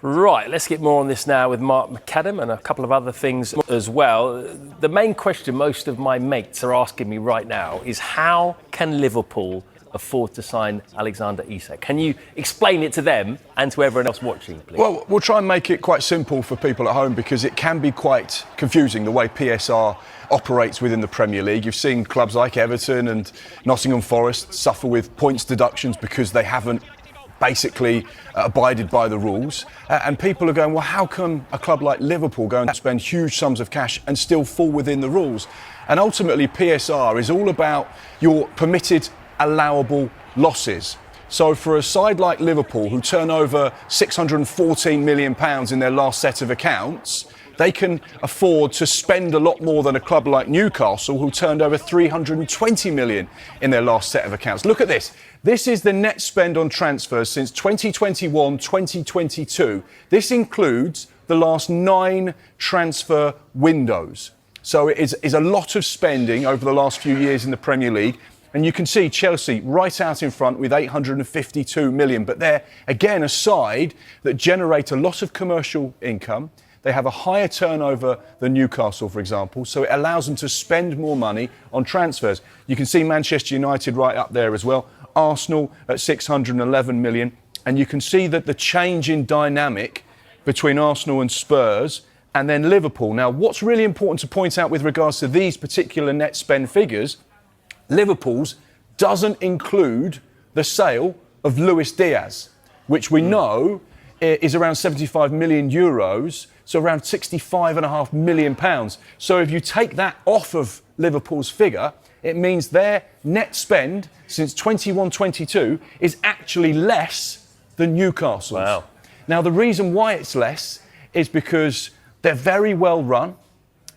Right, let's get more on this now with Mark McAdam and a couple of other things as well. The main question most of my mates are asking me right now is how can Liverpool afford to sign Alexander Isak? Can you explain it to them and to everyone else watching, please? Well, we'll try and make it quite simple for people at home because it can be quite confusing the way PSR operates within the Premier League. You've seen clubs like Everton and Nottingham Forest suffer with points deductions because they haven't basically abided by the rules. And people are going, well, how come a club like Liverpool going to spend huge sums of cash and still fall within the rules? And ultimately, PSR is all about your permitted allowable losses. So for a side like Liverpool, who turn over £614 million in their last set of accounts, they can afford to spend a lot more than a club like Newcastle, who turned over £320 million in their last set of accounts. Look at this. This is the net spend on transfers since 2021-2022. This includes the last 9 transfer windows. So it is a lot of spending over the last few years in the Premier League. And you can see Chelsea right out in front with 852 million. But they're, again, a side that generate a lot of commercial income. They have a higher turnover than Newcastle, for example, so it allows them to spend more money on transfers. You can see Manchester United right up there as well, Arsenal at 611 million, and you can see that the change in dynamic between Arsenal and Spurs and then Liverpool. Now, what's really important to point out with regards to these particular net spend figures, Liverpool's doesn't include the sale of Luis Diaz, which we know is around 75 million euros, so around 65.5 million pounds. So if you take that off of Liverpool's figure, it means their net spend since 21-22 is actually less than Newcastle's. Wow. Now, the reason why it's less is because they're very well run.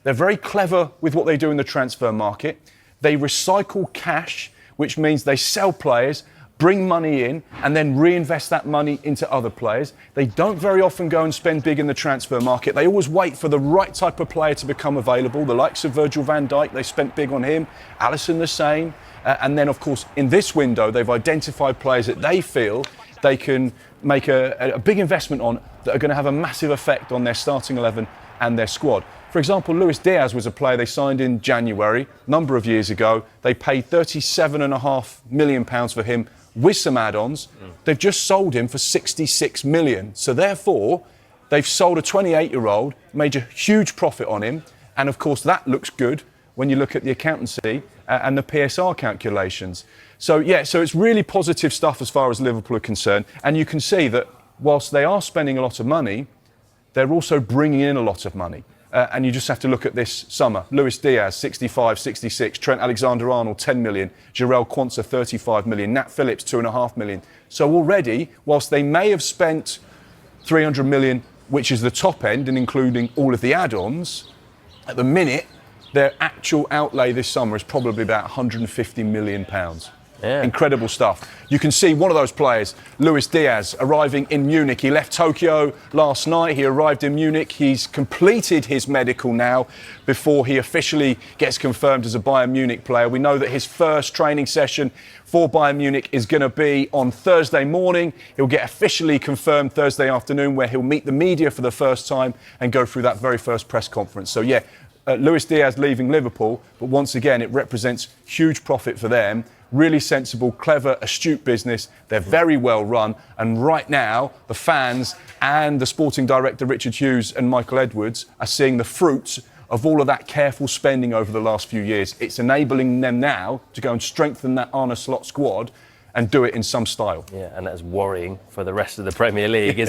They're very clever with what they do in the transfer market. They recycle cash, which means they sell players, bring money in, and then reinvest that money into other players. They don't very often go and spend big in the transfer market. They always wait for the right type of player to become available. The likes of Virgil van Dijk, they spent big on him. Alisson the same. And then, of course, in this window, they've identified players that they feel they can make a big investment on that are going to have a massive effect on their starting 11 and their squad. For example, Luis Diaz was a player they signed in January, a number of years ago. They paid £37.5 million for him with some add-ons. They've just sold him for 66 million. So therefore, they've sold a 28-year-old, made a huge profit on him. And of course, that looks good when you look at the accountancy and the PSR calculations. So yeah, so it's really positive stuff as far as Liverpool are concerned. And you can see that whilst they are spending a lot of money, they're also bringing in a lot of money. And you just have to look at this summer. Luis Diaz, 65, 66. Trent Alexander-Arnold, 10 million. Jarell Quansah, 35 million. Nat Phillips, 2.5 million. So already, whilst they may have spent 300 million, which is the top end, and including all of the add-ons, at the minute, their actual outlay this summer is probably about £150 million. Yeah. Incredible stuff. You can see one of those players, Luis Diaz, arriving in Munich. He left Tokyo last night. He arrived in Munich. He's completed his medical now before he officially gets confirmed as a Bayern Munich player. We know that his first training session for Bayern Munich is going to be on Thursday morning. He'll get officially confirmed Thursday afternoon, where he'll meet the media for the first time and go through that very first press conference. So yeah, Luis Diaz leaving Liverpool, but once again, it represents huge profit for them. Really sensible, clever, astute business. They're very well run. And right now, the fans and the sporting director, Richard Hughes and Michael Edwards, are seeing the fruits of all of that careful spending over the last few years. It's enabling them now to go and strengthen that Arne Slot squad and do it in some style. Yeah, and that's worrying for the rest of the Premier League, isn't it?